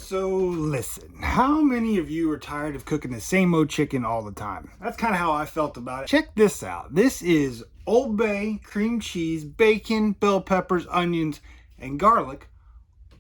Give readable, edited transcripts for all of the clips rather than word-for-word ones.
So listen, how many of you are tired of cooking the same old chicken all the time? That's kind of how I felt about it. Check this out. This is Old Bay, cream cheese, bacon, bell peppers, onions, and garlic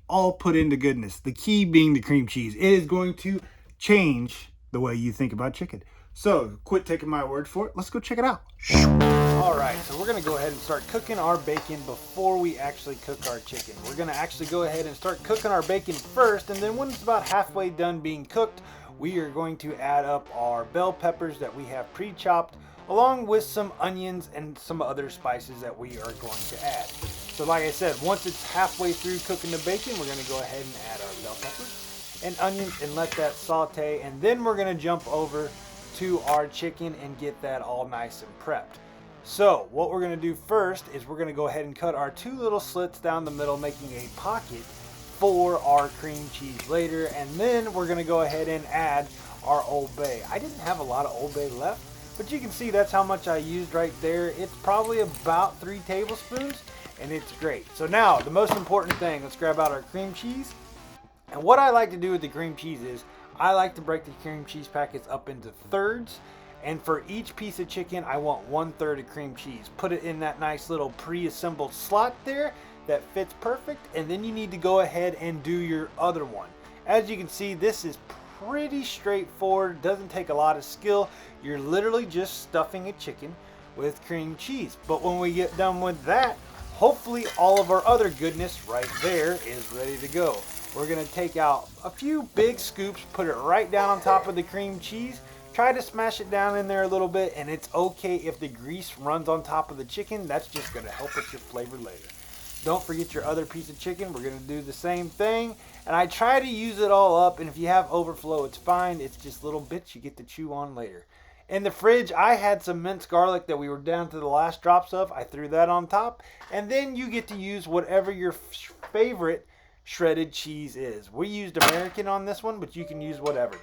all put into goodness. The key being the cream cheese. It is going to change the way you think about chicken. So quit taking my word for it. Let's go check it out. Alright, so we're going to go ahead and start cooking our bacon before we actually cook our chicken. We're going to actually go ahead and start cooking our bacon first, and then when it's about halfway done being cooked, we are going to add up our bell peppers that we have pre-chopped, along with some onions and some other spices that we are going to add. So like I said, once it's halfway through cooking the bacon, we're going to go ahead and add our bell peppers and onions and let that saute, and then we're going to jump over to our chicken and get that all nice and prepped. So what we're going to do first is we're going to go ahead and cut our two little slits down the middle, making a pocket for our cream cheese later, and then we're going to go ahead and add our Old Bay. I didn't have a lot of Old Bay left, but you can see that's how much I used right there. It's probably about 3 tablespoons, and it's great. So now the most important thing, let's grab out our cream cheese. And what I like to do with the cream cheese is I like to break the cream cheese packets up into thirds, and for each piece of chicken I want 1/3 of cream cheese. Put it in that nice little pre-assembled slot there that fits perfect, and then you need to go ahead and do your other one. As you can see, this is pretty straightforward, doesn't take a lot of skill. You're literally just stuffing a chicken with cream cheese. But when we get done with that, hopefully all of our other goodness right there is ready to go. We're going to take out a few big scoops, put it right down on top of the cream cheese. Try to smash it down in there a little bit, and it's okay if the grease runs on top of the chicken. That's just going to help with your flavor later. Don't forget your other piece of chicken. We're going to do the same thing, and I try to use it all up, and if you have overflow, it's fine. It's just little bits you get to chew on later. In the fridge, I had some minced garlic that we were down to the last drops of. I threw that on top, and then you get to use whatever your favorite shredded cheese is. We used American on this one, but you can use whatever.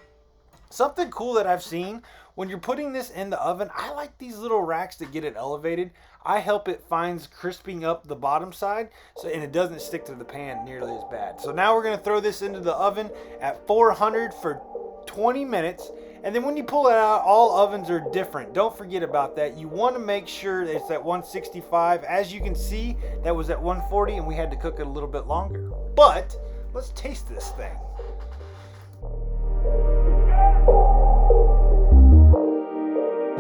Something cool that I've seen, when you're putting this in the oven, I like these little racks to get it elevated. I help it finds crisping up the bottom side, and it doesn't stick to the pan nearly as bad. So now we're going to throw this into the oven at 400 for 20 minutes. And then when you pull it out, all ovens are different. Don't forget about that. You want to make sure it's at 165. As you can see, that was at 140, and we had to cook it a little bit longer. But let's taste this thing.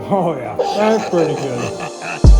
Oh yeah, that's pretty good.